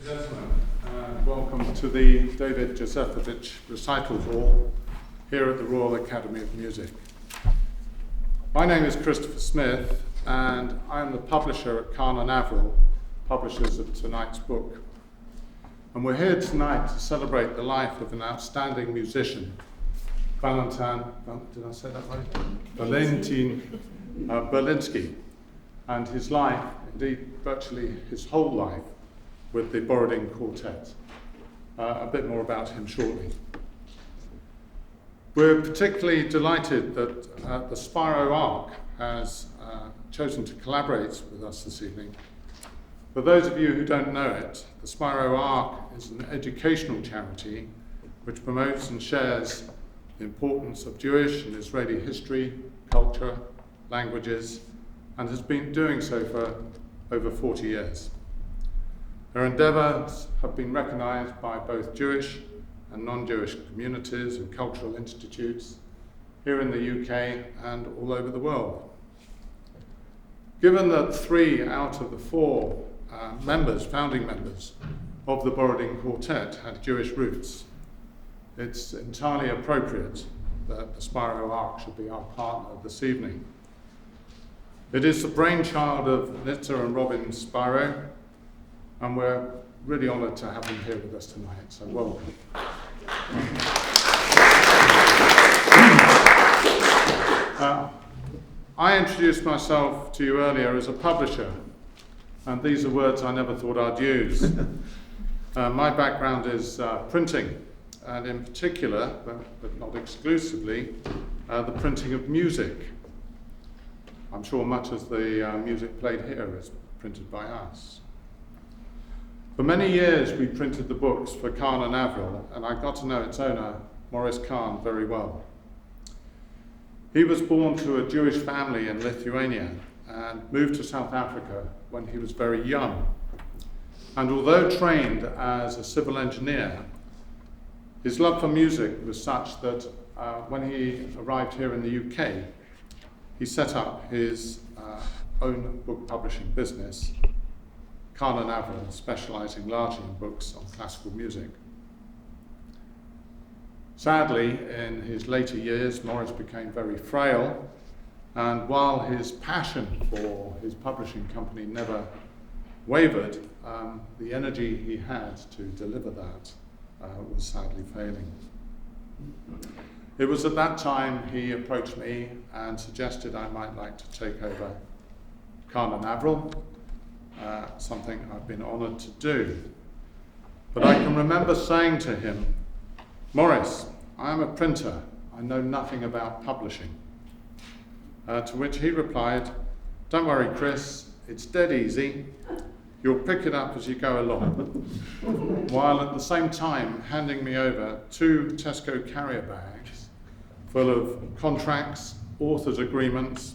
Gentlemen, welcome to the David Josefovich Recital Hall here at the Royal Academy of Music. My name is Christopher Smith, and I am the publisher at Kahn & Avril, publishers of tonight's book. And we're here tonight to celebrate the life of an outstanding musician, Valentin, did I say that right? Valentin Berlinsky, and his life, indeed virtually his whole life, with the Borodin Quartet. A bit more about him shortly. We're particularly delighted that the Spiro Arc has chosen to collaborate with us this evening. For those of you who don't know it, the Spiro Arc is an educational charity which promotes and shares the importance of Jewish and Israeli history, culture, languages, and has been doing so for over 40 years. Their endeavours have been recognised by both Jewish and non-Jewish communities and cultural institutes here in the UK and all over the world. Given that 3 out of the 4 founding members of the Borodin Quartet had Jewish roots, it's entirely appropriate that the Spiro Arc should be our partner this evening. It is the brainchild of Nitzer and Robin Spiro, and we're really honoured to have them here with us tonight, so welcome. I introduced myself to you earlier as a publisher, and these are words I never thought I'd use. My background is printing, and in particular, but not exclusively, the printing of music. I'm sure much of the music played here is printed by us. For many years, we printed the books for Kahn & Avril, and I got to know its owner, Maurice Kahn, very well. He was born to a Jewish family in Lithuania and moved to South Africa when he was very young. And although trained as a civil engineer, his love for music was such that when he arrived here in the UK, he set up his own book publishing business, Kahn & Avril, specialising largely in books on classical music. Sadly, in his later years, Maurice became very frail, and while his passion for his publishing company never wavered, the energy he had to deliver that was sadly failing. It was at that time he approached me and suggested I might like to take over Kahn & Avril, something I've been honoured to do. But I can remember saying to him, Maurice, I am a printer, I know nothing about publishing. To which he replied, don't worry Chris, it's dead easy, you'll pick it up as you go along, while at the same time handing me over 2 Tesco carrier bags full of contracts, authors' agreements,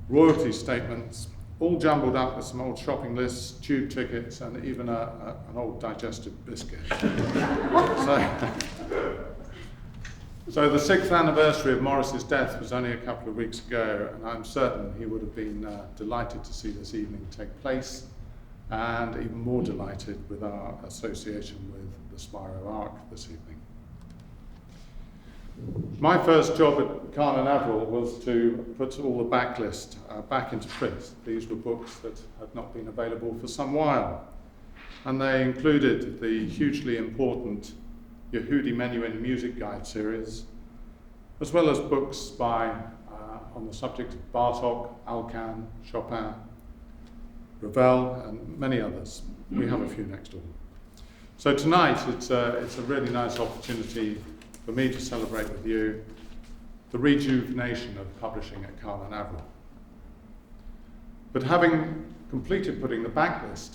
royalty statements, all jumbled up with some old shopping lists, tube tickets, and even an old digestive biscuit. So the 6th anniversary of Maurice's death was only a couple of weeks ago, and I'm certain he would have been delighted to see this evening take place, and even more delighted with our association with the Spiro Arc this evening. My first job at Kahn & Avril was to put all the backlist back into print. These were books that had not been available for some while, and they included the hugely important Yehudi Menuhin Music Guide series, as well as books on the subject of Bartók, Alkan, Chopin, Ravel, and many others. We have a few next door. So tonight it's a really nice opportunity for me to celebrate with you the rejuvenation of publishing at Kahn & Avril. But having completed putting the backlist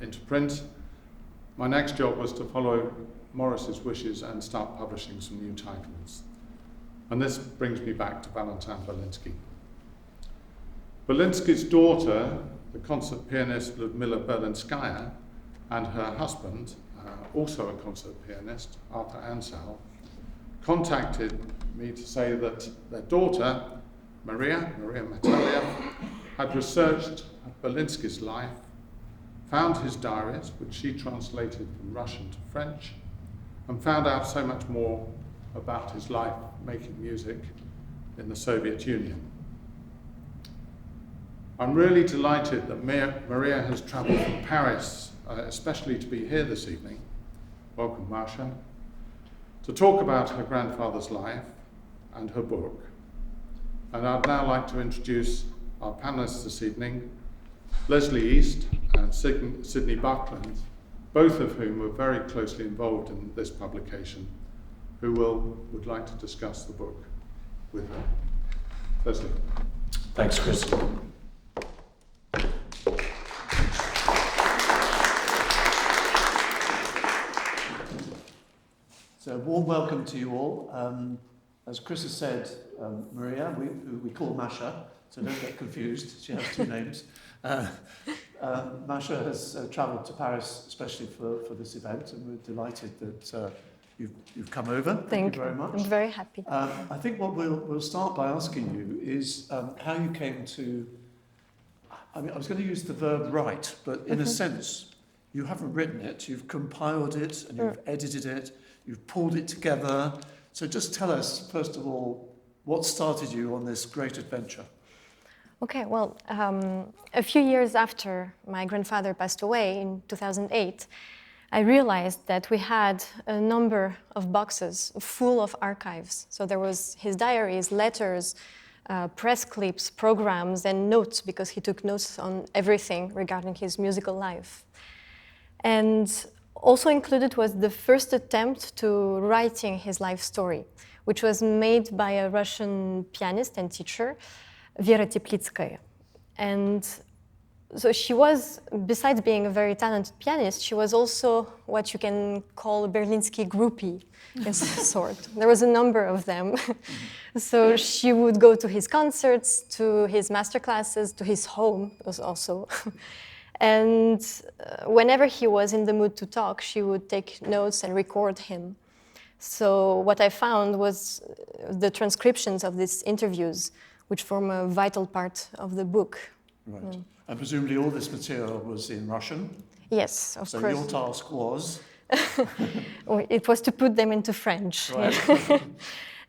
into print, my next job was to follow Maurice's wishes and start publishing some new titles. And this brings me back to Valentin Berlinsky. Berlinsky's daughter, the concert pianist Ludmila Berlinskaya, and her husband, also a concert pianist, Arthur Ansel, contacted me to say that their daughter, Maria Matalia, had researched Berlinsky's life, found his diaries, which she translated from Russian to French, and found out so much more about his life making music in the Soviet Union. I'm really delighted that Maria has travelled from Paris, especially to be here this evening. Welcome, Masha, to talk about her grandfather's life and her book. And I'd now like to introduce our panelists this evening, Leslie East and Sydney Buckland, both of whom were very closely involved in this publication, who would like to discuss the book with her. Leslie. Thanks, Chris. So a warm welcome to you all. As Chris has said, Maria, who we call Masha, so don't get confused, she has two names. Masha has travelled to Paris especially for this event, and we're delighted that you've come over. Thank you very much. I'm very happy. I think what we'll start by asking you is how you came to, I was going to use the verb write, but in a sense, you haven't written it, you've compiled it, and you've edited it, you've pulled it together. So just tell us, first of all, what started you on this great adventure? Okay, well, a few years after my grandfather passed away in 2008, I realized that we had a number of boxes full of archives. So there was his diaries, letters, press clips, programs, and notes, because he took notes on everything regarding his musical life. And also included was the first attempt to writing his life story, which was made by a Russian pianist and teacher, Vera Teplitskaya. And so she was, besides being a very talented pianist, she was also what you can call a Berlinsky groupie, in some sort. There was a number of them. So she would go to his concerts, to his master classes, to his home also. And whenever he was in the mood to talk, she would take notes and record him. So what I found was the transcriptions of these interviews, which form a vital part of the book. Right. And presumably all this material was in Russian? Yes, of course. So your task was? It was to put them into French. Right.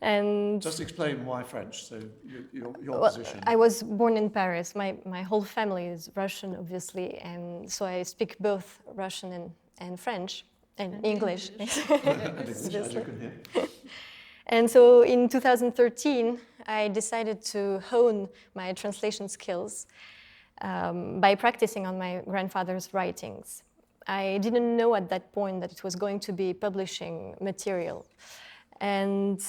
And just explain why French, so your well, position. I was born in Paris. My whole family is Russian, obviously, and so I speak both Russian and French, and English. As you can hear. And so in 2013, I decided to hone my translation skills by practicing on my grandfather's writings. I didn't know at that point that it was going to be publishing material. And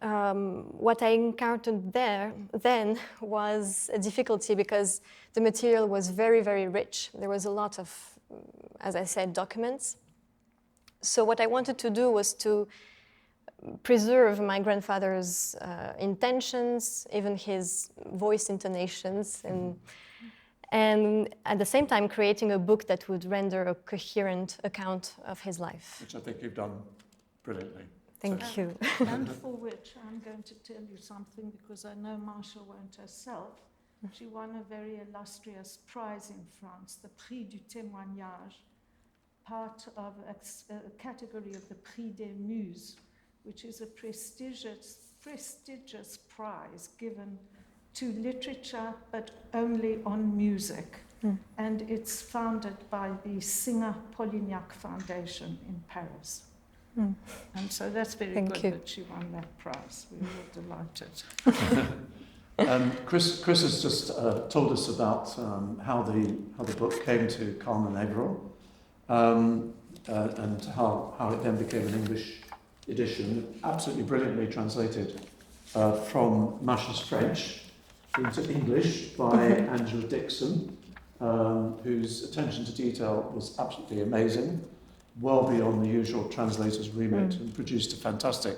what I encountered then was a difficulty, because the material was very, very rich. There was a lot of, as I said, documents. So what I wanted to do was to preserve my grandfather's intentions, even his voice intonations, and at the same time creating a book that would render a coherent account of his life. Which I think you've done brilliantly. Thank you. And for which I'm going to tell you something, because I know Masha won't herself. She won a very illustrious prize in France, the Prix du Témoignage, part of a category of the Prix des Muses, which is a prestigious prize given to literature, but only on music. And it's founded by the Singer Polignac Foundation in Paris. And so that's very Thank good you. that she won that prize. We were delighted. Chris has just told us about how the book came to Carmen Averill, and how it then became an English edition, absolutely brilliantly translated from Masha's French into English by Angela Dixon, whose attention to detail was absolutely amazing, well beyond the usual translator's remit, and produced a fantastic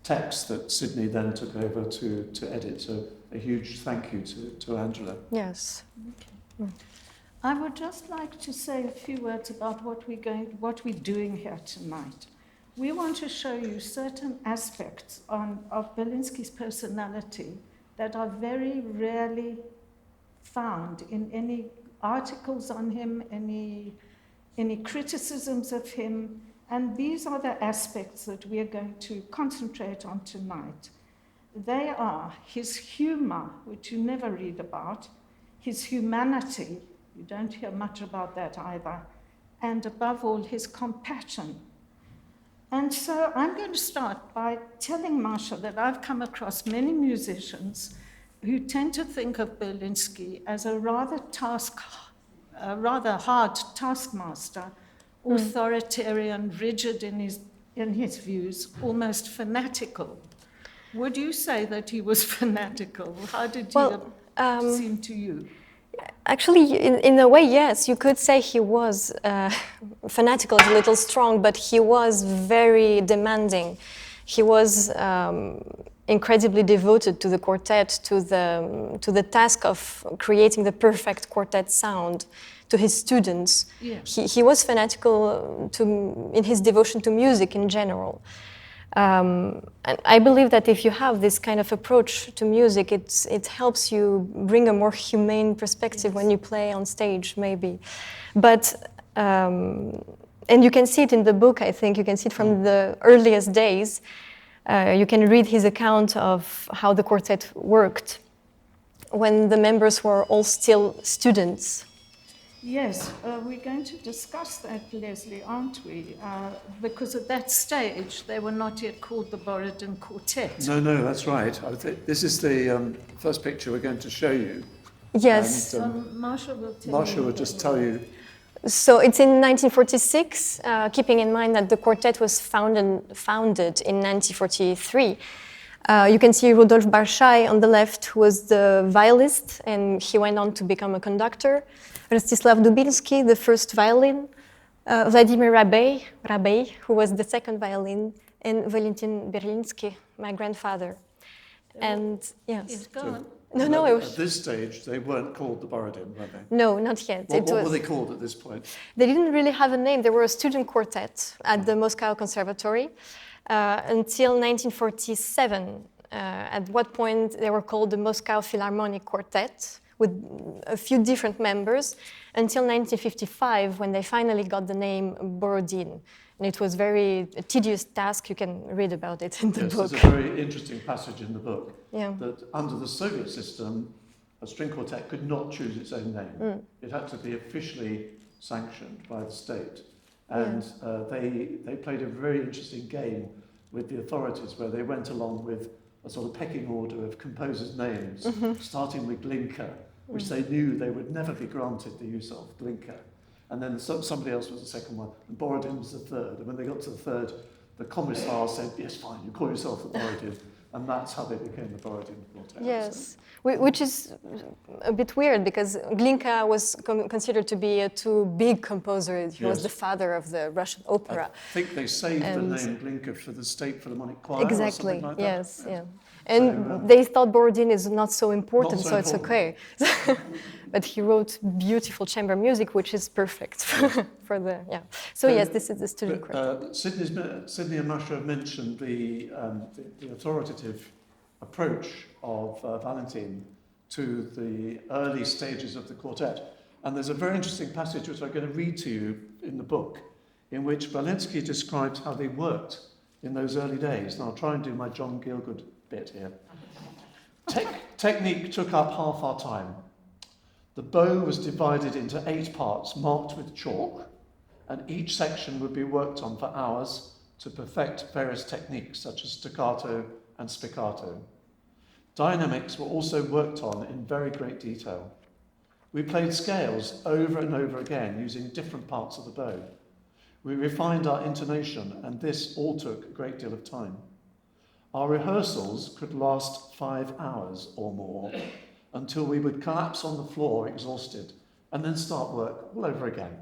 text that Sydney then took over to edit. So a huge thank you to Angela. Yes. Okay. I would just like to say a few words about what we're doing here tonight. We want to show you certain aspects of Berlinsky's personality that are very rarely found in any articles on him, any criticisms of him, and these are the aspects that we are going to concentrate on tonight. They are his humor, which you never read about, his humanity, you don't hear much about that either, and above all, his compassion. And so I'm going to start by telling Masha that I've come across many musicians who tend to think of Berlinsky as a rather hard taskmaster, authoritarian, rigid in his views, almost fanatical. Would you say that he was fanatical? How did he seem to you? Actually, in a way, yes, you could say he was fanatical, a little strong, but he was very demanding. He was incredibly devoted to the quartet, to the task of creating the perfect quartet sound, to his students. Yeah. He was fanatical in his devotion to music in general. And I believe that if you have this kind of approach to music, it helps you bring a more humane perspective when you play on stage, maybe. But, and you can see it in the book, I think. You can see it from the earliest days. You can read his account of how the quartet worked when the members were all still students. Yes, we're going to discuss that, Leslie, aren't we? Because at that stage, they were not yet called the Borodin Quartet. No, that's right. This is the first picture we're going to show you. Yes. And, Marsha will tell Marsha you. will just tell you. So it's in 1946, keeping in mind that the quartet was founded in 1943. You can see Rudolf Barszaj on the left, who was the violist, and he went on to become a conductor. Rostislav Dubinsky, the first violin. Vladimir Rabey, who was the second violin, and Valentin Berlinsky, my grandfather. And yes. Yes, go on. No, it was... At this stage, they weren't called the Borodin, were they? No, not yet. What were they called at this point? They didn't really have a name. They were a student quartet at the Moscow Conservatory until 1947, at what point they were called the Moscow Philharmonic Quartet, with a few different members, until 1955, when they finally got the name Borodin. And it was a tedious task. You can read about it in the book. There's a very interesting passage in the book that under the Soviet system, a string quartet could not choose its own name. It had to be officially sanctioned by the state. And they played a very interesting game with the authorities, where they went along with a sort of pecking order of composers' names, starting with Glinka, which they knew they would never be granted the use of, Glinka. And then somebody else was the second one, and Borodin was the third. And when they got to the third, the commissar said, yes, fine, you call yourself the Borodin. And that's how they became the Borodin Quartet. Yes, which is a bit weird, because Glinka was considered to be a too big composer. He was the father of the Russian opera. I think they saved the name Glinka for the State Philharmonic Choir or something like that. Yes. And they thought Borodin is not so important, so it's okay. But he wrote beautiful chamber music, which is perfect for the, So yes, this is the student quartet. Sydney and Masha have mentioned the authoritative approach of Valentin to the early stages of the quartet. And there's a very interesting passage which I'm going to read to you in the book, in which Berlinsky describes how they worked in those early days. And I'll try and do my John Gielgud bit here. Technique took up half our time. The bow was divided into 8 parts marked with chalk, and each section would be worked on for hours to perfect various techniques such as staccato and spiccato. Dynamics were also worked on in very great detail. We played scales over and over again using different parts of the bow. We refined our intonation, and this all took a great deal of time. Our rehearsals could last 5 hours or more until we would collapse on the floor exhausted and then start work all over again.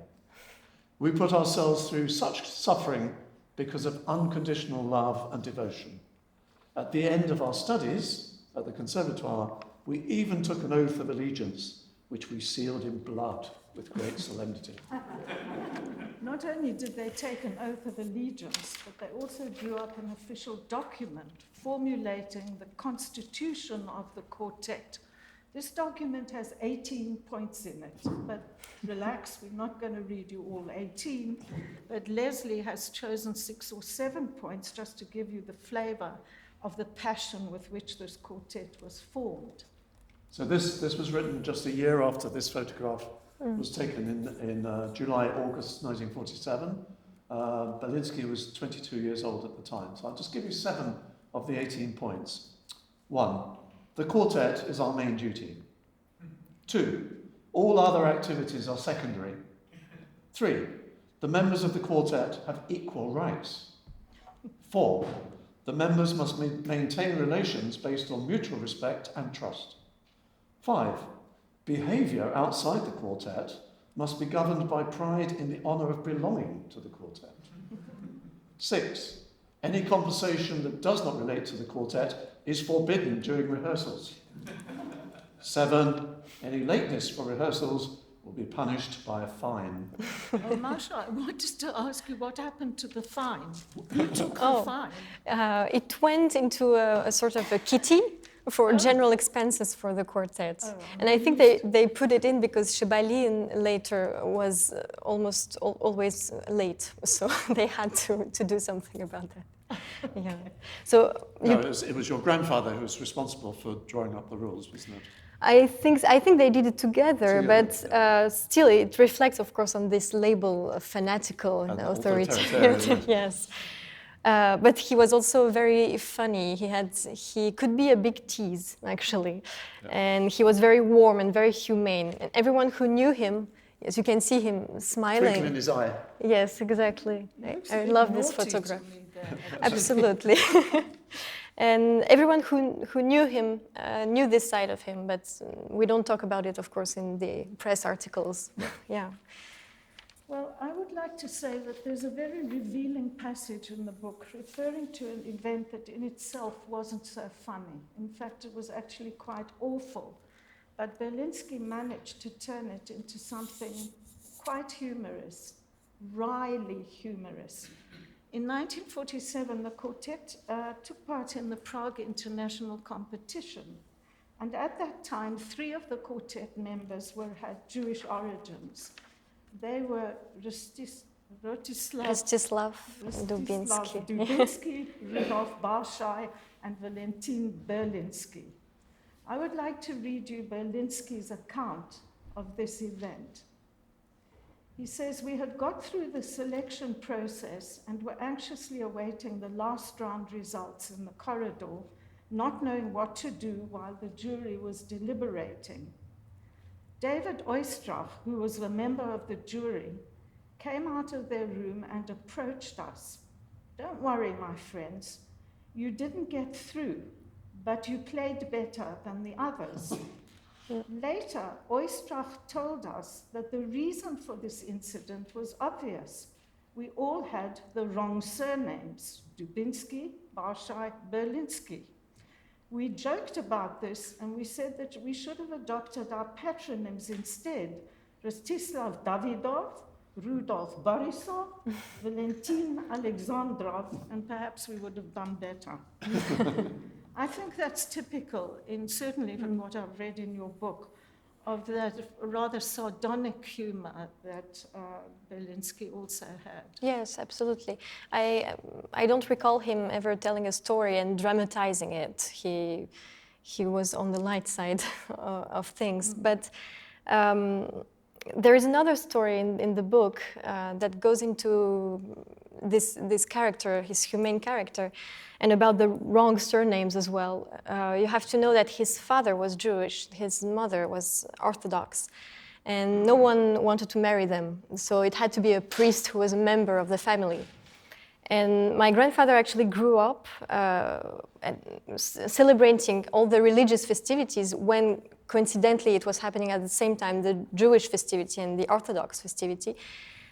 We put ourselves through such suffering because of unconditional love and devotion. At the end of our studies at the Conservatoire, we even took an oath of allegiance, which we sealed in blood with great solemnity. Not only did they take an oath of allegiance, but they also drew up an official document formulating the constitution of the quartet. This document has 18 points in it, but relax, we're not going to read you all 18, but Leslie has chosen 6 or 7 points just to give you the flavor of the passion with which this quartet was formed. So this was written just a year after this photograph was taken in July, August 1947. Berlinsky was 22 years old at the time. So I'll just give you 7 of the 18 points. 1. The quartet is our main duty. 2. All other activities are secondary. 3. The members of the quartet have equal rights. 4. The members must maintain relations based on mutual respect and trust. 5. Behaviour outside the quartet must be governed by pride in the honour of belonging to the quartet. 6. Any conversation that does not relate to the quartet is forbidden during rehearsals. 7. Any lateness for rehearsals will be punished by a fine. Oh, Masha, I wanted to ask you what happened to the fine. Who took the fine? It went into a sort of a kitty for general expenses for the quartet. And I think they put it in because Chebalin later was almost always late. So they had to do something about that. Yeah. So it was your grandfather who was responsible for drawing up the rules, wasn't it? I think they did it together, but still it reflects, of course, on this label, fanatical and authoritarian. Yes. But he was also very funny. He could be a big tease, actually. Yeah. And he was very warm and very humane. And everyone who knew him, as you can see him smiling. Twinkle in his eye. Yes, exactly. I love this photograph. Absolutely. And everyone who knew him knew this side of him, but we don't talk about it, of course, in the press articles. Yeah. Well, I would like to say that there's a very revealing passage in the book referring to an event that in itself wasn't so funny. In fact, it was actually quite awful. But Berlinsky managed to turn it into something quite humorous, wryly humorous. In 1947, the quartet took part in the Prague International Competition. And at that time, 3 of the quartet members had Jewish origins. They were Rostislav Dubinsky, Rudolf Barschai, and Valentin Berlinsky. I would like to read you Berlinsky's account of this event. He says, "We had got through the selection process and were anxiously awaiting the last round results in the corridor, not knowing what to do while the jury was deliberating. David Oistrakh, who was a member of the jury, came out of their room and approached us. 'Don't worry, my friends. You didn't get through, but you played better than the others.' Later, Oistrakh told us that the reason for this incident was obvious. We all had the wrong surnames, Dubinsky, Barschai, Berlinsky. We joked about this and we said that we should have adopted our patronyms instead, Rostislav Davidov, Rudolf Borisov, Valentin Alexandrov, and perhaps we would have done better." I think that's typical, certainly from what I've read in your book, of that rather sardonic humor that Berlinsky also had. Yes, absolutely. I don't recall him ever telling a story and dramatizing it. He was on the light side of things. But there is another story in the book that goes into this character, his humane character, and about the wrong surnames as well. You have to know that his father was Jewish, his mother was Orthodox, and no one wanted to marry them. So it had to be a priest who was a member of the family. And my grandfather actually grew up celebrating all the religious festivities when coincidentally it was happening at the same time, the Jewish festivity and the Orthodox festivity.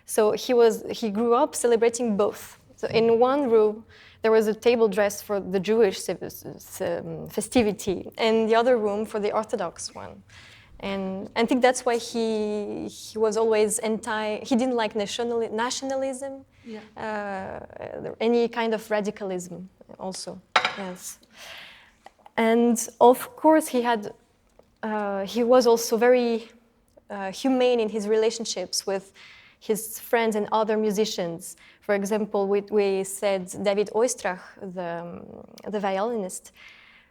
So he grew up celebrating both. So in one room, there was a table dressed for the Jewish festivity, and the other room for the Orthodox one. And I think that's why he was always he didn't like nationalism, any kind of radicalism also, yes. And of course he had he was also very humane in his relationships with his friends and other musicians. For example, we said David Oistrakh, the violinist,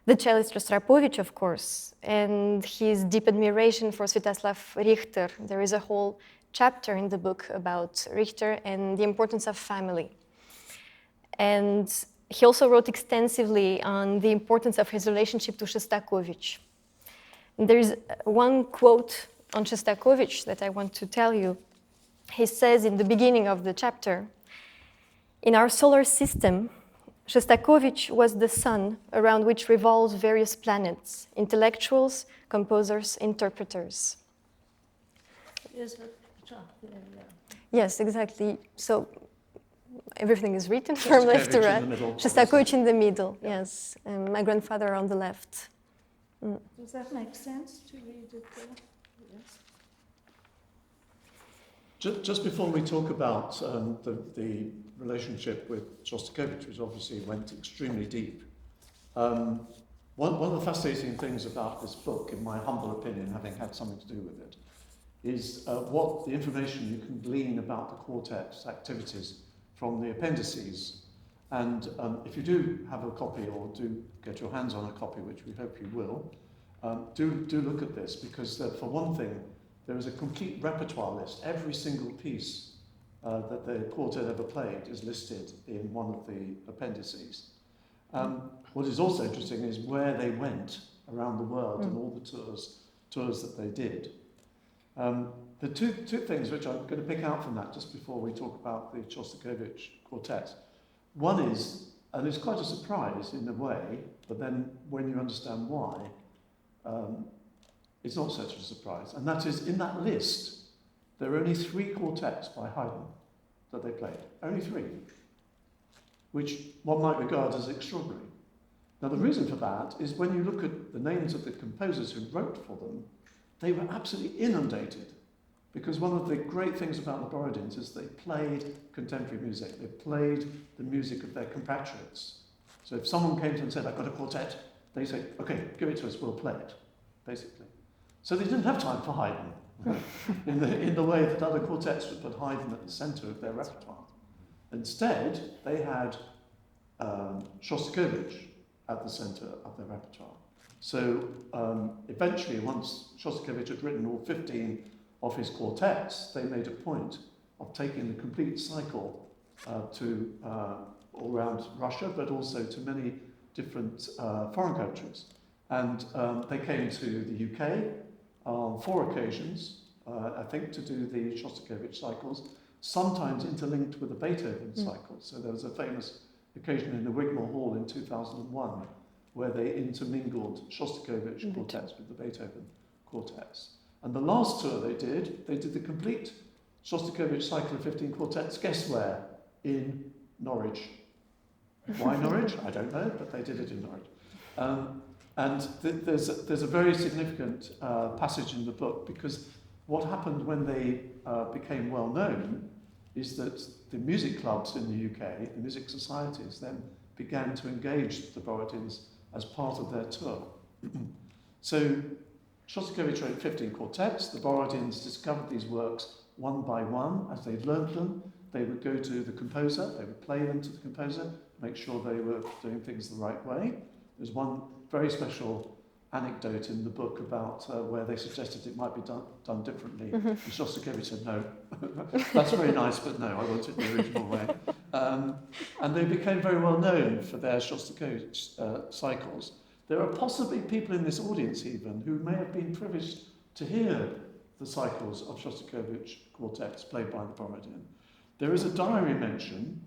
the cellist Rostropovich, of course, and his deep admiration for Sviatoslav Richter. There is a whole chapter in the book about Richter and the importance of family. And he also wrote extensively on the importance of his relationship to Shostakovich. There is one quote on Shostakovich that I want to tell you. He says in the beginning of the chapter, "In our solar system, Shostakovich was the sun around which revolves various planets, intellectuals, composers, interpreters." There's a picture there, yeah. Yes, exactly. So everything is written from left to right. Shostakovich in the middle, Yeah. yes. And my grandfather on the left. Does that make sense to read it there? Yes. Just before we talk about the relationship with Shostakovich, which obviously went extremely deep, one of the fascinating things about this book, in my humble opinion, having had something to do with it, is what the information you can glean about the quartet's activities from the appendices. And if you do have a copy or do get your hands on a copy, which we hope you will, do look at this, because for one thing, there is a complete repertoire list. Every single piece that the quartet ever played is listed in one of the appendices. What is also interesting is where they went around the world and all the tours that they did. The two things which I'm going to pick out from that just before we talk about the Shostakovich quartet. One is, and it's quite a surprise in a way, but then when you understand why, it's not such a surprise. And that is, in that list, there are only 3 quartets by Haydn that they played. Only 3, which one might regard as extraordinary. Now, the reason for that is when you look at the names of the composers who wrote for them, they were absolutely inundated. Because one of the great things about the Borodins is they played contemporary music. They played the music of their compatriots. So if someone came to them and said, "I've got a quartet," they say, "Okay, give it to us, we'll play it," basically. So they didn't have time for Haydn in the way that other quartets would put Haydn at the centre of their repertoire. Instead, they had Shostakovich at the centre of their repertoire. So eventually, once Shostakovich had written all 15 of his quartets, they made a point of taking the complete cycle to all around Russia, but also to many different foreign countries. And they came to the UK on 4 occasions, I think, to do the Shostakovich cycles, sometimes interlinked with the Beethoven cycle. So there was a famous occasion in the Wigmore Hall in 2001 where they intermingled Shostakovich quartets with the Beethoven quartets. And the last tour they did the complete Shostakovich cycle of 15 quartets, guess where? In Norwich. Why Norwich? I don't know, but they did it in Norwich. And there's a very significant passage in the book, because what happened when they became well known is that the music clubs in the UK, the music societies, then began to engage the Borodins as part of their tour. So Shostakovich wrote 15 quartets. The Borodins discovered these works one by one. As they learned them, they would go to the composer, they would play them to the composer, make sure they were doing things the right way. There's one very special anecdote in the book about where they suggested it might be done differently. And Shostakovich said, "No, that's very nice, but no, I want it the original way." And they became very well known for their Shostakovich cycles. There are possibly people in this audience even who may have been privileged to hear the cycles of Shostakovich quartets played by the Borodin. There is a diary mention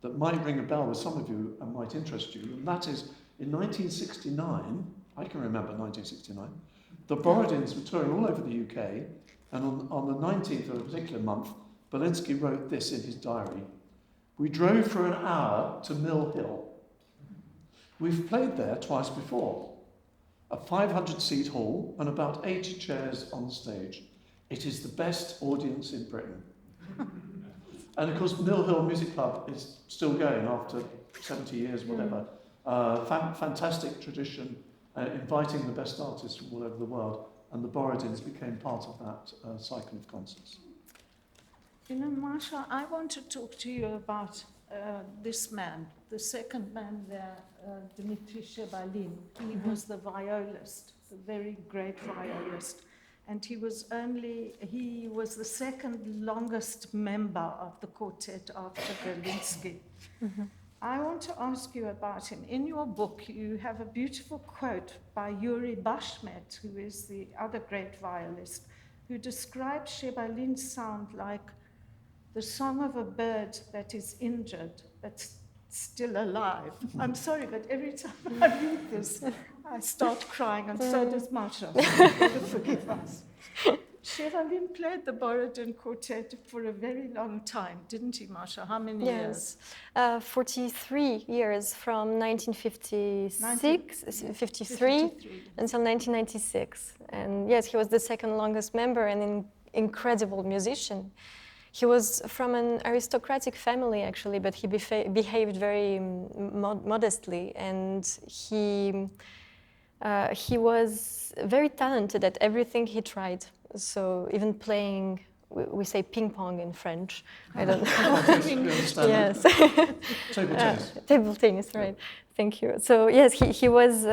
that might ring a bell with some of you and might interest you, and that is in 1969, I can remember 1969, the Borodins were touring all over the UK, and on the 19th of a particular month, Berlinsky wrote this in his diary: "We drove for an hour to Mill Hill. We've played there twice before. A 500-seat hall and about 80 chairs on stage. It is the best audience in Britain." And of course, Mill Hill Music Club is still going after 70 years, whatever. Fantastic tradition, inviting the best artists from all over the world and the Borodins became part of that cycle of concerts. You know, Marsha, I want to talk to you about this man, the second man there, Dmitri Shebalin. He was the violist, the very great violist. And he was the second longest member of the quartet after Berlinsky. I want to ask you about him. In your book, you have a beautiful quote by Yuri Bashmet, who is the other great violist, who describes Shebalin's sound like the song of a bird that is injured but still alive. I'm sorry, but every time I read this, I start crying, and so does Masha. Forgive us. Shebalin played the Borodin Quartet for a very long time, didn't he, Masha? How many years? 43 years, from 1953 until 1996. And yes, he was the second longest member and an incredible musician. He was from an aristocratic family, actually, but he behaved very modestly, and he was very talented at everything he tried. So even playing, we say ping pong in French. I don't know. Yes. Table tennis. Table tennis, right? Thank you. So yes, he was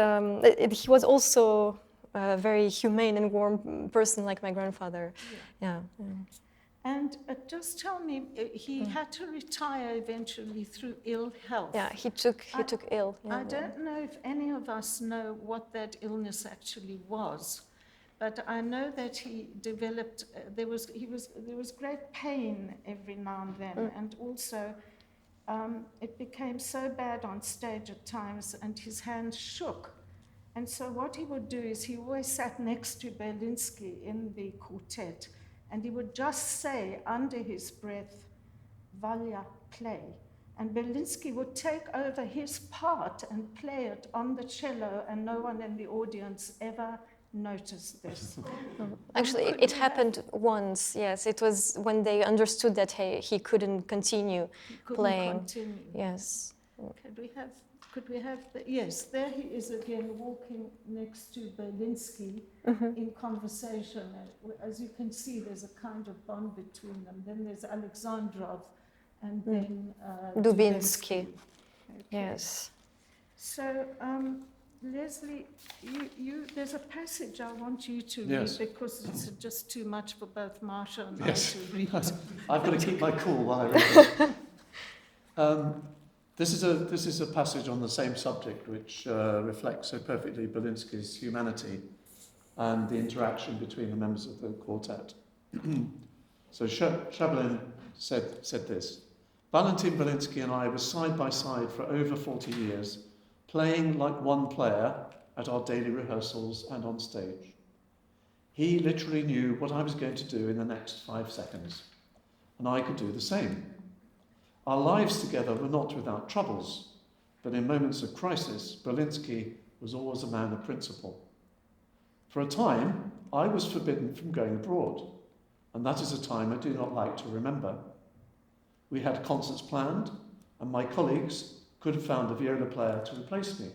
also a very humane and warm person, like my grandfather. Yeah. And just tell me, he had to retire eventually through ill health. Yeah, he took ill. I don't know if any of us know what that illness actually was, but I know that he developed. There was great pain every now and then, and also it became so bad on stage at times, and his hands shook. And so what he would do is he always sat next to Berlinsky in the quartet. And he would just say under his breath, Valya, play. And Berlinsky would take over his part and play it on the cello, and no one in the audience ever noticed this. Actually, it happened once, yes. It was when they understood that he couldn't continue playing. Yes. Could we have yes, there he is again walking next to Berlinsky in conversation. As you can see, there's a kind of bond between them. Then there's Alexandrov and then Dubinsky. Okay. Yes. So, Leslie, there's a passage I want you to read because it's just too much for both Marsha and I to read. I've got to keep my cool while I read it. This is a passage on the same subject which reflects so perfectly Berlinsky's humanity and the interaction between the members of the quartet. So Shebalin said this: Valentin Berlinsky and I were side by side for over 40 years, playing like one player at our daily rehearsals and on stage. He literally knew what I was going to do in the next 5 seconds, and I could do the same. Our lives together were not without troubles, but in moments of crisis, Berlinsky was always a man of principle. For a time, I was forbidden from going abroad, and that is a time I do not like to remember. We had concerts planned, and my colleagues could have found a viola player to replace me,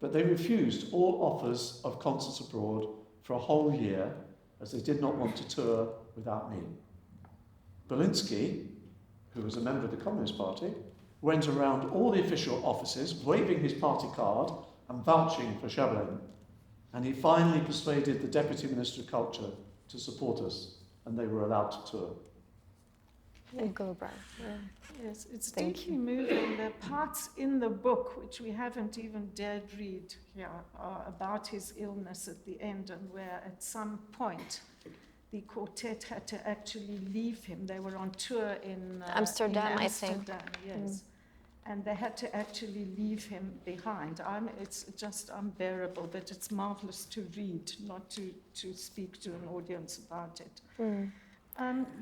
but they refused all offers of concerts abroad for a whole year, as they did not want to tour without me. Berlinsky, who was a member of the Communist Party, went around all the official offices, waving his party card and vouching for Shebalin, and he finally persuaded the Deputy Minister of Culture to support us, and they were allowed to tour. Yes, it's deeply moving. The parts in the book, which we haven't even dared read here, are about his illness at the end, and where at some point the quartet had to actually leave him. They were on tour in Amsterdam, I think. Yes. And they had to actually leave him behind. It's just unbearable, but it's marvelous to read, not to speak to an audience about it.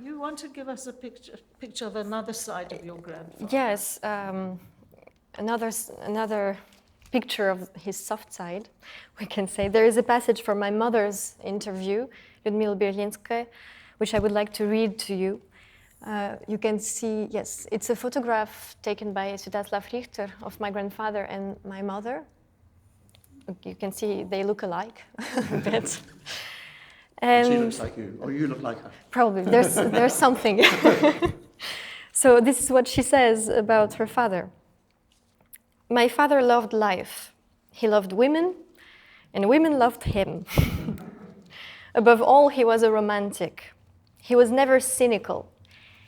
You want to give us a picture of another side of your grandfather? Yes, another picture of his soft side, we can say. There is a passage from my mother's interview, Lyudmila Berlinskaya, which I would like to read to you. You can see, yes, it's a photograph taken by Sviatoslav Richter of my grandfather and my mother. You can see they look alike a bit. And she And looks like you, or you look like her. probably there's something. So this is what she says about her father. My father loved life. He loved women, and women loved him. Above all, he was a romantic. He was never cynical.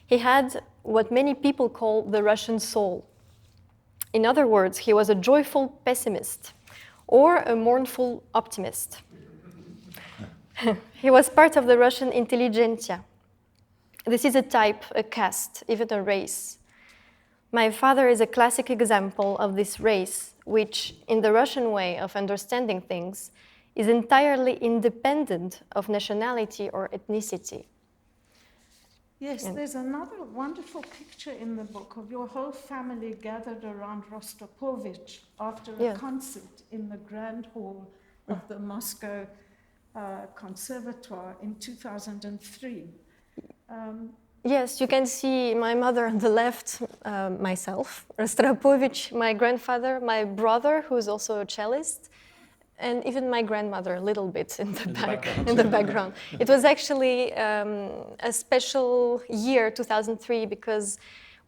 He had what many people call the Russian soul. In other words, he was a joyful pessimist or a mournful optimist. He was part of the Russian intelligentsia. This is a type, a caste, even a race. My father is a classic example of this race, which, in the Russian way of understanding things, is entirely independent of nationality or ethnicity. Yes, there's another wonderful picture in the book of your whole family gathered around Rostropovich after a concert in the Grand Hall of the Moscow Conservatoire in 2003. Yes, you can see my mother on the left, myself, Rostropovich, my grandfather, my brother, who's also a cellist, and even my grandmother a little bit in the background. It was actually a special year, 2003, because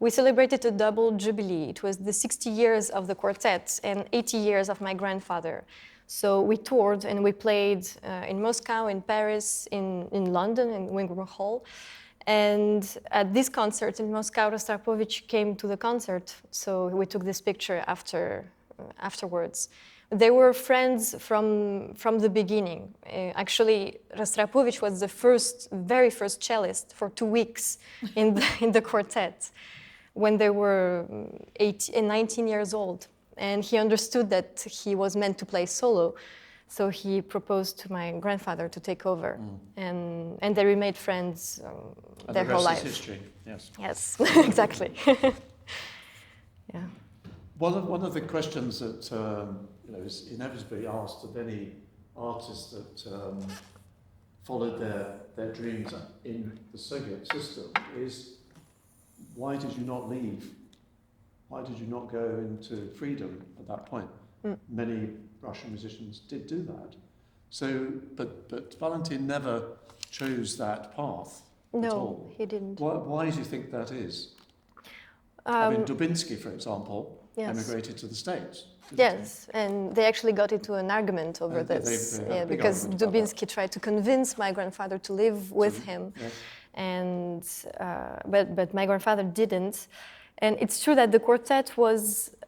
we celebrated a double jubilee. It was the 60 years of the quartet and 80 years of my grandfather. So we toured and we played in Moscow, in Paris, in London, in Wingrove Hall. And at this concert in Moscow, Rostropovich came to the concert, so we took this picture afterwards. They were friends from the beginning. Actually, Rostropovich was the very first cellist for 2 weeks in the quartet when they were 19 years old. And he understood that he was meant to play solo, so he proposed to my grandfather to take over. And they remained friends their whole life. And the rest is history, yes. Yes, exactly. Yeah. One of the questions that is inevitably asked of any artist that followed their dreams in the Soviet system is, why did you not leave? Why did you not go into freedom at that point? Many Russian musicians did do that. So, but Valentin never chose that path at all. No, he didn't. Why do you think that is? I mean, Dubinsky, for example, emigrated to the States. Yes, and they actually got into an argument over this. Because Dubinsky tried to convince my grandfather to live with him, and but my grandfather didn't. And it's true that the quartet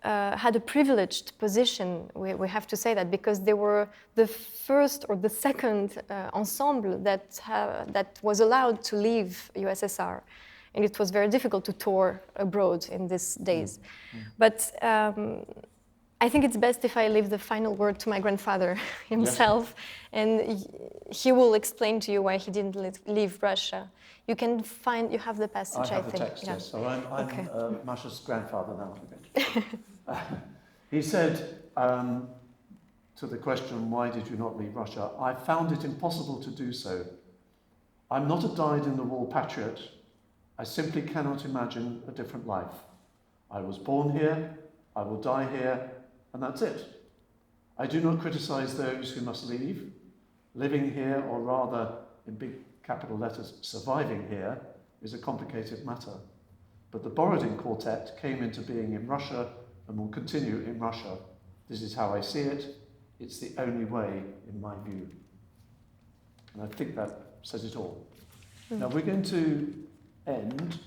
had a privileged position. We have to say that, because they were the first or the second ensemble that was allowed to leave USSR. And it was very difficult to tour abroad in these days. But I think it's best if I leave the final word to my grandfather himself, and he will explain to you why he didn't leave Russia. You have the passage, I think. I have the text, yes. So I'm Masha's grandfather now. He said to the question, why did you not leave Russia? I found it impossible to do so. I'm not a dyed-in-the-wool patriot. I simply cannot imagine a different life. I was born here, I will die here, and that's it. I do not criticize those who must leave. Living here, or rather, in big capital letters, surviving here, is a complicated matter. But the Borodin Quartet came into being in Russia and will continue in Russia. This is how I see it. It's the only way, in my view. And I think that says it all. Now we're going to end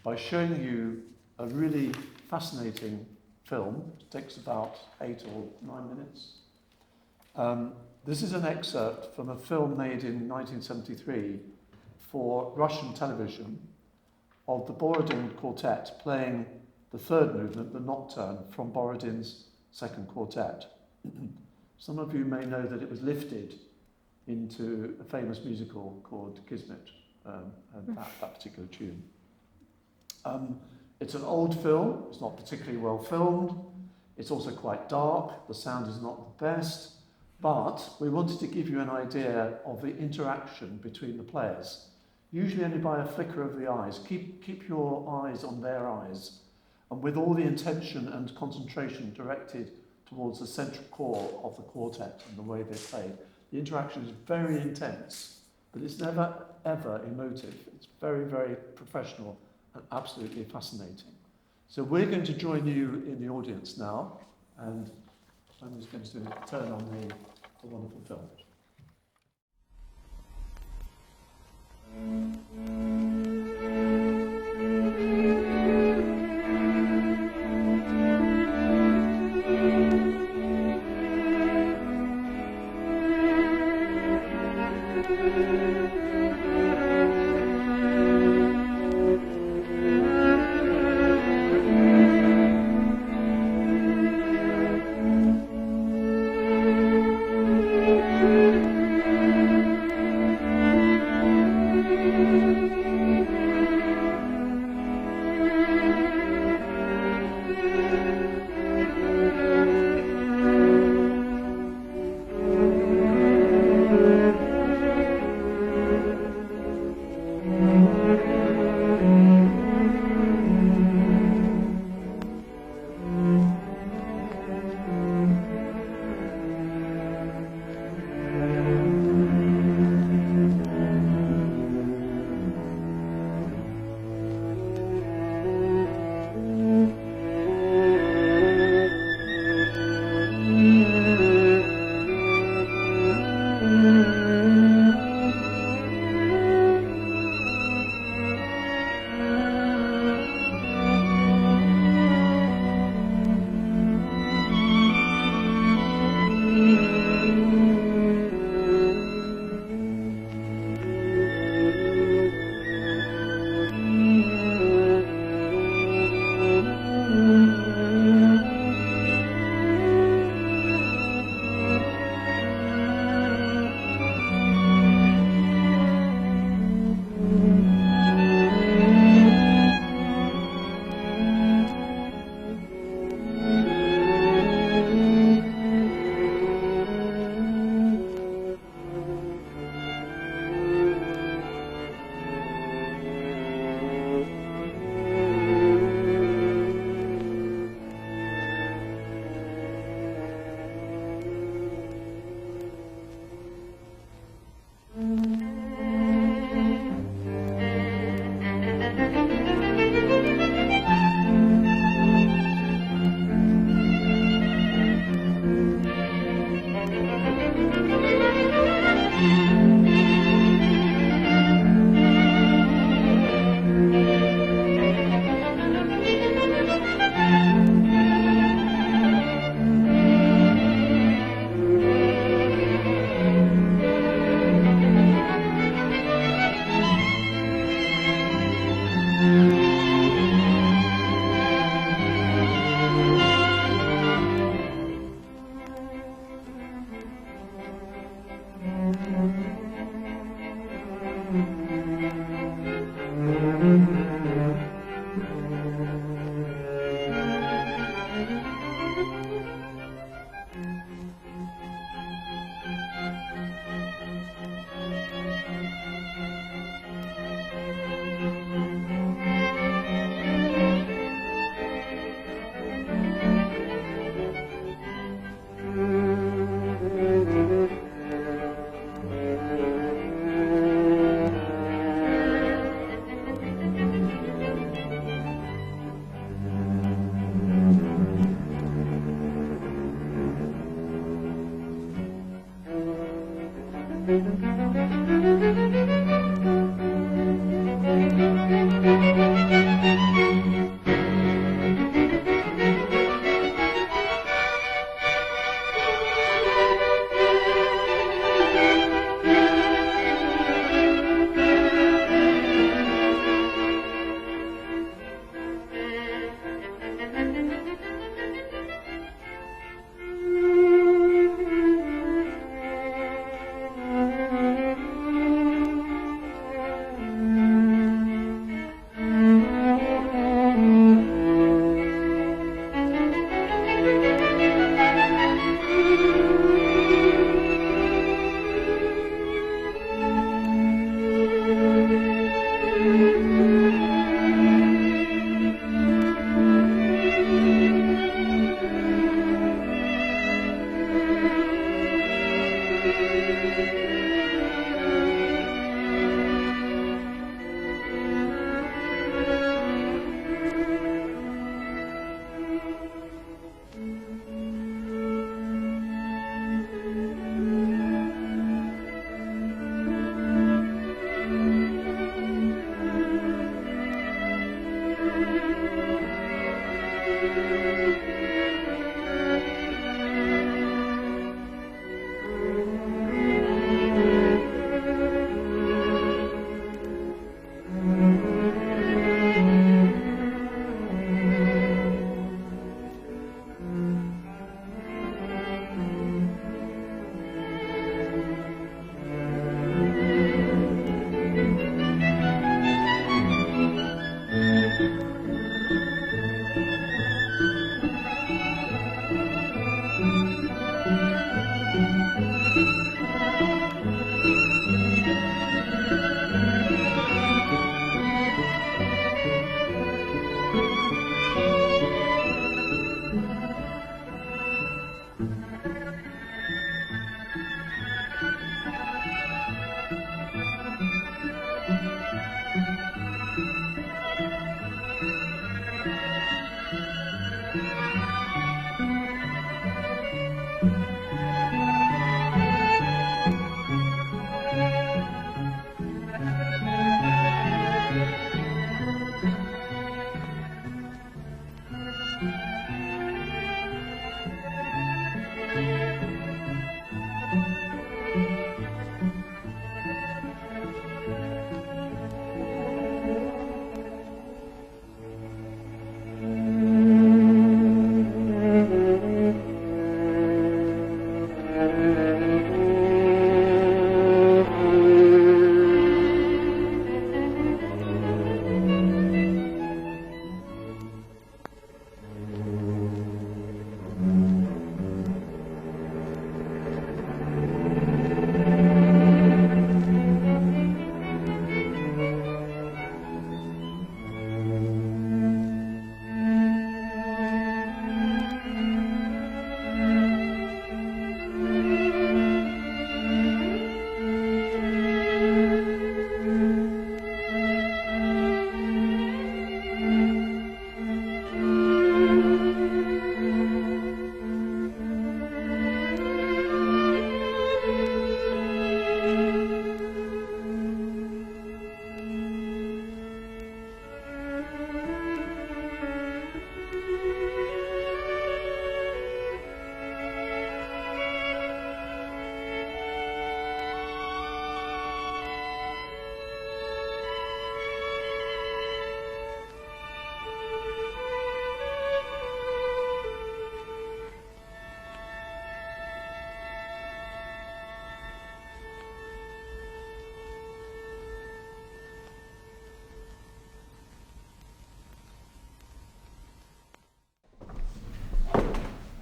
by showing you a really fascinating film. It takes about 8 or 9 minutes. This is an excerpt from a film made in 1973 for Russian television of the Borodin Quartet playing the third movement, the Nocturne, from Borodin's second quartet. Some of you may know that it was lifted into a famous musical called Kismet, and that particular tune. It's an old film, it's not particularly well filmed, it's also quite dark, the sound is not the best, but we wanted to give you an idea of the interaction between the players, usually only by a flicker of the eyes. Keep your eyes on their eyes, and with all the intention and concentration directed towards the central core of the quartet and the way they play. The interaction is very intense, but it's never, ever emotive. It's very, very professional and absolutely fascinating. So we're going to join you in the audience now, and I'm just going to turn on the wonderful film.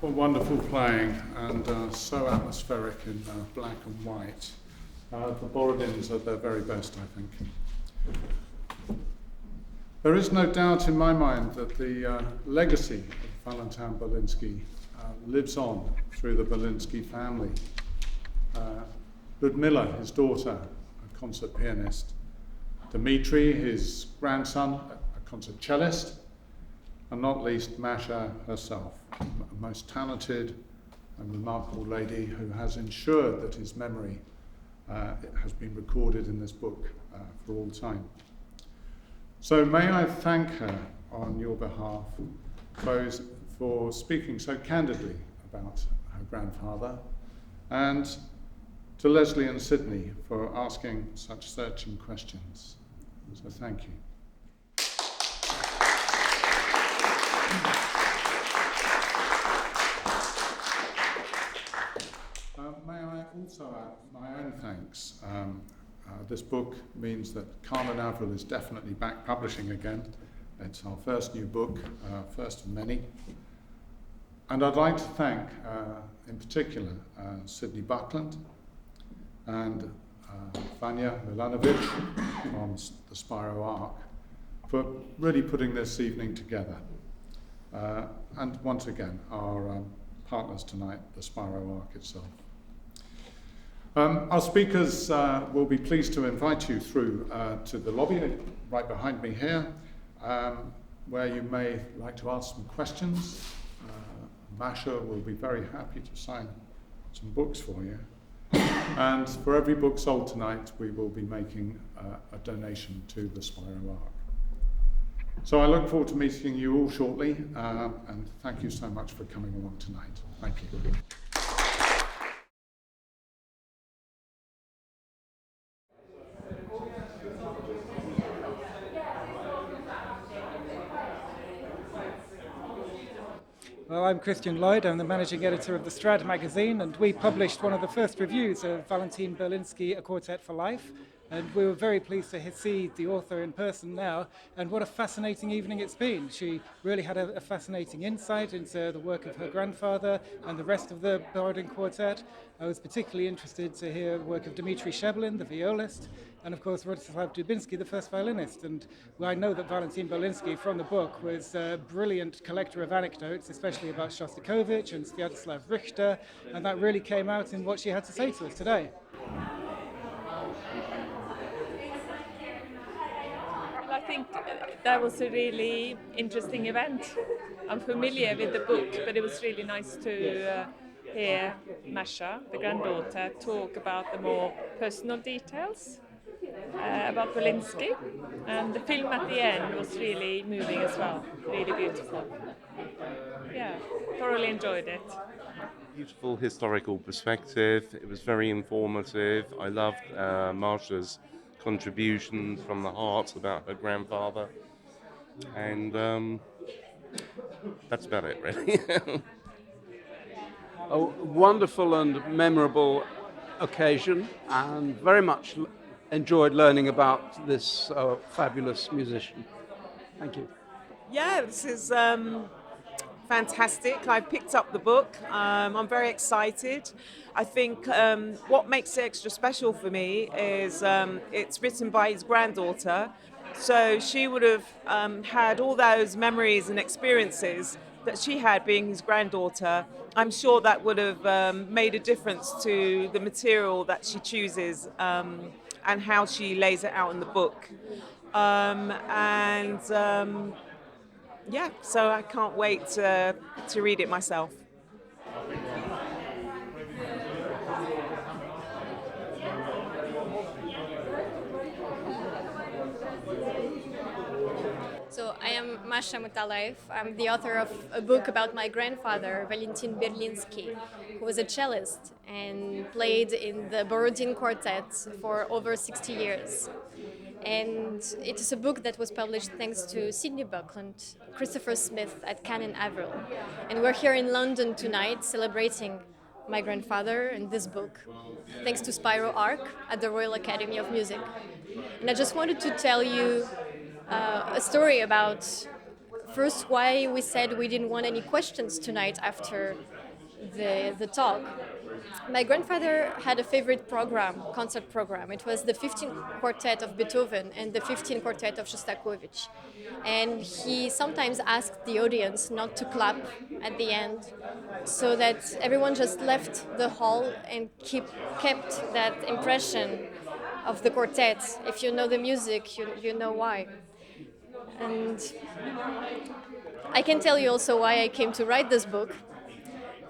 What wonderful playing, and so atmospheric in black and white. The Borodins are their very best, I think. There is no doubt in my mind that the legacy of Valentin Berlinsky lives on through the Berlinsky family. Ludmilla, his daughter, a concert pianist. Dmitri, his grandson, a concert cellist. And not least Masha herself, a most talented and remarkable lady who has ensured that his memory has been recorded in this book for all time. So may I thank her on your behalf for speaking so candidly about her grandfather, and to Leslie and Sydney for asking such searching questions. So thank you. May I also add my own thanks. This book means that Carmen Avril is definitely back publishing again. It's our first new book, first of many. And I'd like to thank, in particular, Sydney Buckland and Vanya Milanovic from the Spiro Arc for really putting this evening together. And once again, our partners tonight, the Spiro Arc itself. Our speakers will be pleased to invite you through to the lobby right behind me here, where you may like to ask some questions. Masha will be very happy to sign some books for you. And for every book sold tonight, we will be making a donation to the Spiro Arc. So I look forward to meeting you all shortly, and thank you so much for coming along tonight. Thank you. Well, I'm Christian Lloyd. I'm the managing editor of the Strad magazine, and we published one of the first reviews of Valentin Berlinsky, A Quartet for Life. And we were very pleased to see the author in person now, and what a fascinating evening it's been. She really had a fascinating insight into the work of her grandfather and the rest of the Borodin Quartet. I was particularly interested to hear the work of Dmitri Shebelin, the violist, and of course Rostislav Dubinsky, the first violinist. And I know that Valentin Berlinsky, from the book, was a brilliant collector of anecdotes, especially about Shostakovich and Sviatoslav Richter, and that really came out in what she had to say to us today. I think that was a really interesting event. I'm familiar with the book, but it was really nice to hear Masha, the granddaughter, talk about the more personal details about Berlinsky. And the film at the end was really moving as well, really beautiful. Yeah, thoroughly enjoyed it. Beautiful historical perspective. It was very informative. I loved Marsha's contributions from the heart about her grandfather, and that's about it, really. A wonderful and memorable occasion, and very much enjoyed learning about this fabulous musician. Thank you. Yeah, this is fantastic. I picked up the book. I'm very excited. I think what makes it extra special for me is it's written by his granddaughter. So she would have had all those memories and experiences that she had being his granddaughter. I'm sure that would have made a difference to the material that she chooses and how she lays it out in the book. Yeah, so I can't wait to read it myself. So I am Masha Mutalaev. I'm the author of a book about my grandfather, Valentin Berlinsky, who was a cellist and played in the Borodin Quartet for over 60 years. And it is a book that was published thanks to Sydney Buckland, Christopher Smith at Canon Avril. And we're here in London tonight celebrating my grandfather and this book, thanks to Spiro Arc at the Royal Academy of Music. And I just wanted to tell you a story about first why we said we didn't want any questions tonight after the talk. My grandfather had a favorite program, concert program. It was the 15th Quartet of Beethoven and the 15th Quartet of Shostakovich. And he sometimes asked the audience not to clap at the end so that everyone just left the hall and kept that impression of the quartet. If you know the music, you know why. And I can tell you also why I came to write this book.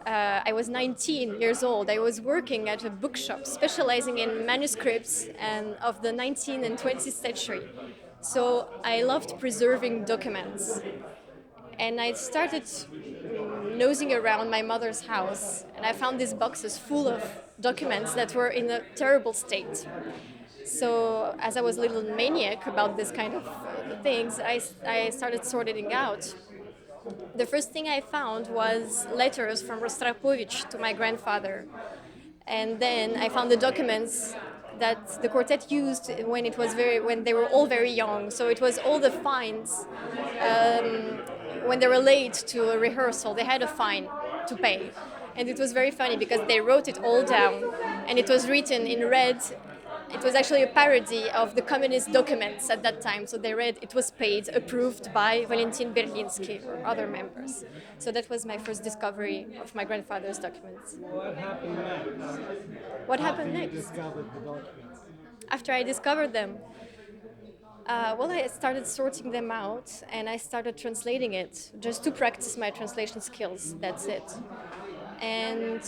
I was 19 years old. I was working at a bookshop specializing in manuscripts and of the 19th and 20th century. So I loved preserving documents. And I started nosing around my mother's house, and I found these boxes full of documents that were in a terrible state. So as I was a little maniac about this kind of things, I started sorting out. The first thing I found was letters from Rostropovich to my grandfather. And then I found the documents that the quartet used when they were all very young. So it was all the fines. When they were late to a rehearsal, they had a fine to pay. And it was very funny because they wrote it all down, and it was written in red. It was actually a parody of the communist documents at that time. So they read, it was paid, approved by Valentin, Berlinsky, or other members. So that was my first discovery of my grandfather's documents. What happened next? What happened After next? you discovered the documents? After I discovered them, I started sorting them out and I started translating it just to practice my translation skills. That's it. And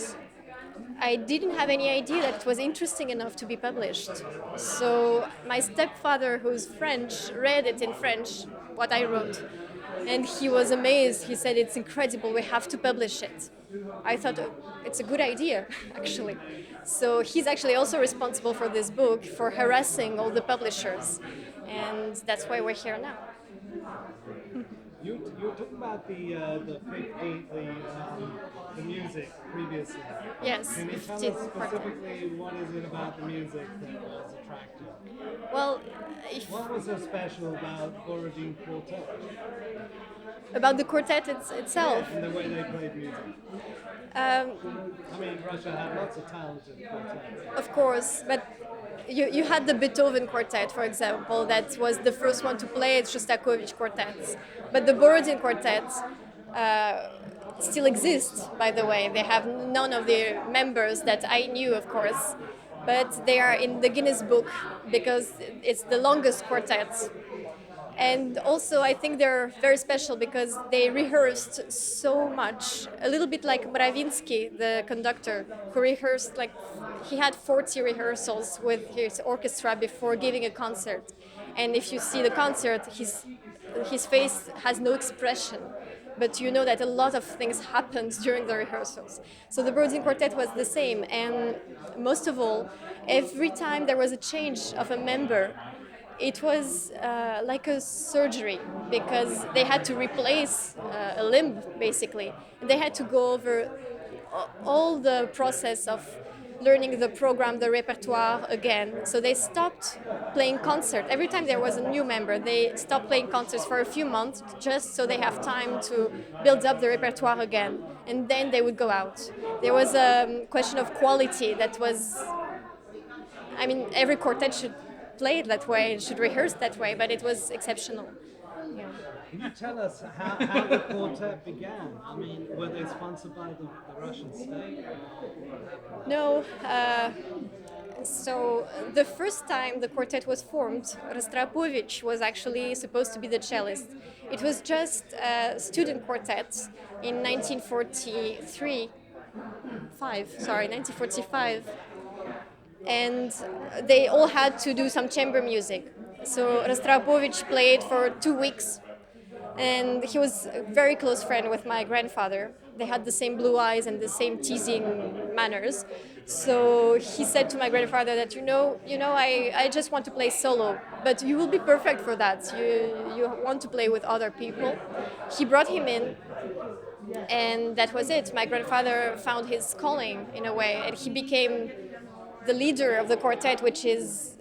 I didn't have any idea that it was interesting enough to be published. So my stepfather, who's French, read it in French, what I wrote. And he was amazed. He said, "It's incredible, we have to publish it." I thought, it's a good idea, actually. So he's actually also responsible for this book, for harassing all the publishers. And that's why we're here now. You were talking about the music previously. Yes, Can you tell 15th us Quartet. specifically what is it about the music that was attractive? Well, What was so special about Borodin Quartet about the quartet itself. and the way they played music? Um, I mean, Russia had lots of talented quartets. Of course, but you had the Beethoven Quartet, for example, that was the first one to play Shostakovich quartets. But the Borodin Quartet still exists, by the way. They have none of the members that I knew, of course, but they are in the Guinness Book because it's the longest quartet. And also, I think they're very special because they rehearsed so much, a little bit like Mravinsky, the conductor, who rehearsed he had 40 rehearsals with his orchestra before giving a concert. And if you see the concert, his face has no expression, but you know that a lot of things happened during the rehearsals. So the Borodin Quartet was the same, and most of all, every time there was a change of a member, it was like a surgery because they had to replace a limb, basically. And they had to go over all the process of learning the program, the repertoire again. So they stopped playing concerts. Every time there was a new member, they stopped playing concerts for a few months just so they have time to build up the repertoire again. And then they would go out. There was a question of quality that was, every quartet should play it that way, should rehearse that way, but it was exceptional. Yeah. Can you tell us how the quartet began? I mean, were they sponsored by the Russian state? No. So the first time the quartet was formed, Rostropovich was actually supposed to be the cellist. It was just a student quartet in 1945. And they all had to do some chamber music. So Rostropovich played for 2 weeks, and he was a very close friend with my grandfather. They had the same blue eyes and the same teasing manners. So he said to my grandfather that, I just want to play solo, but you will be perfect for that. You want to play with other people. He brought him in, and that was it. My grandfather found his calling in a way, and he became the leader of the quartet, which is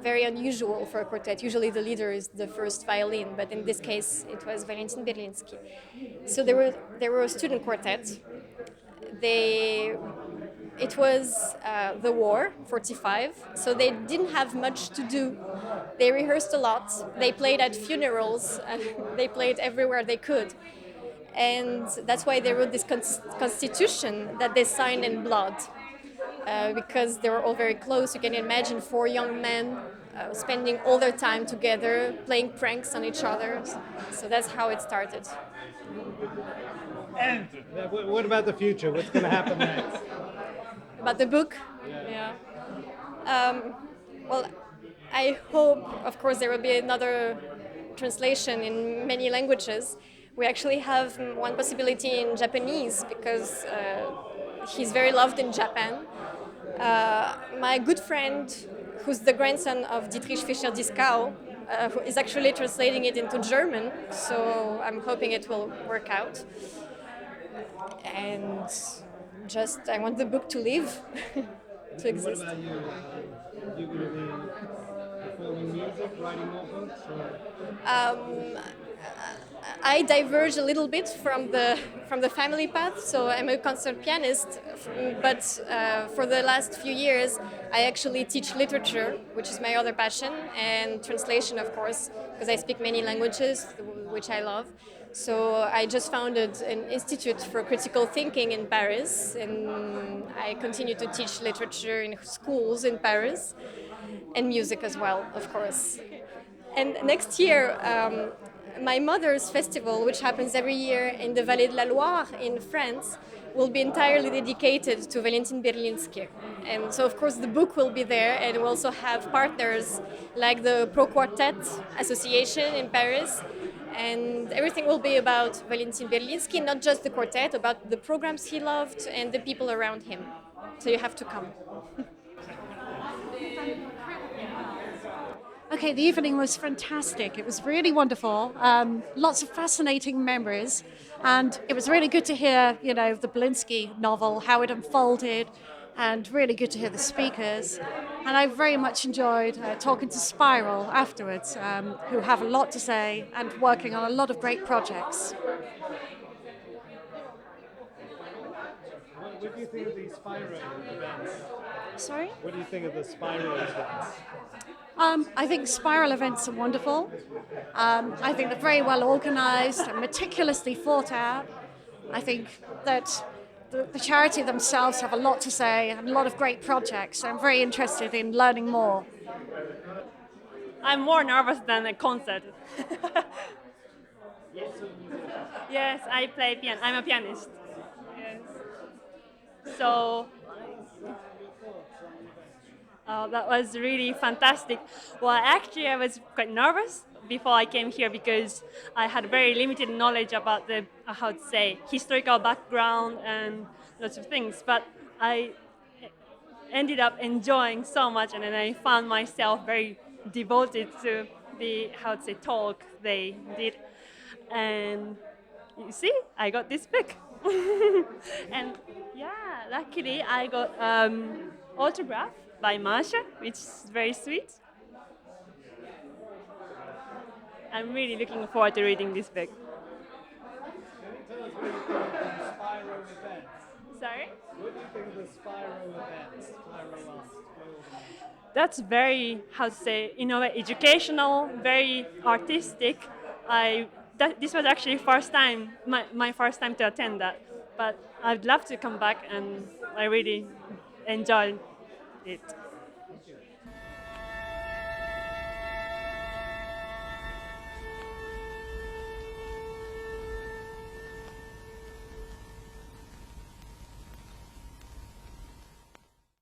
very unusual for a quartet. Usually the leader is the first violin, but in this case it was Valentin Berlinsky. So they were a student quartet. It was the war, 45, so they didn't have much to do. They rehearsed a lot. They played at funerals. They played everywhere they could. And that's why they wrote this constitution that they signed in blood. Because they were all very close. You can imagine 4 young men spending all their time together, playing pranks on each other. So that's how it started. And what about the future? What's going to happen next? About the book? Yeah. Well, I hope, of course, there will be another translation in many languages. We actually have one possibility in Japanese because he's very loved in Japan. My good friend, who's the grandson of Dietrich Fischer-Dieskau, who is actually translating it into German, so I'm hoping it will work out. And just, I want the book to live, to exist. What about you? You going to be performing music, writing more books? Or? I diverge a little bit from the family path, so I'm a concert pianist. But for the last few years, I actually teach literature, which is my other passion, and translation, of course, because I speak many languages, which I love. So I just founded an institute for critical thinking in Paris, and I continue to teach literature in schools in Paris, and music as well, of course. And next year, my mother's festival, which happens every year in the Vallée de la Loire in France, will be entirely dedicated to Valentin Berlinsky. And so, of course, the book will be there, and we'll also have partners like the Quartet Association in Paris. And everything will be about Valentin Berlinsky, not just the quartet, about the programs he loved and the people around him. So you have to come. Okay, the evening was fantastic. It was really wonderful. Lots of fascinating memories. And it was really good to hear, the Berlinsky novel, how it unfolded, and really good to hear the speakers. And I very much enjoyed talking to Spiral afterwards, who have a lot to say and working on a lot of great projects. What do you think of these Spyro events? Sorry? What do you think of the Spyro events? I think Spiral events are wonderful. I think they're very well organised and meticulously thought out. I think that the charity themselves have a lot to say and a lot of great projects. I'm very interested in learning more. I'm more nervous than a concert. Yes, I play piano. I'm a pianist. Yes. So that was really fantastic. Well, actually, I was quite nervous before I came here because I had very limited knowledge about the, historical background and lots of things. But I ended up enjoying so much, and then I found myself very devoted to the, talk they did. And you see, I got this book. And yeah, luckily I got autograph by Masha, which is very sweet. I'm really looking forward to reading this book. Tell us what you think of the Spyro events. Sorry? What do you think of the Spyro events? Spyro asked. That's very, educational, very artistic. This was actually my first time to attend that. But I'd love to come back, and I really enjoyed it.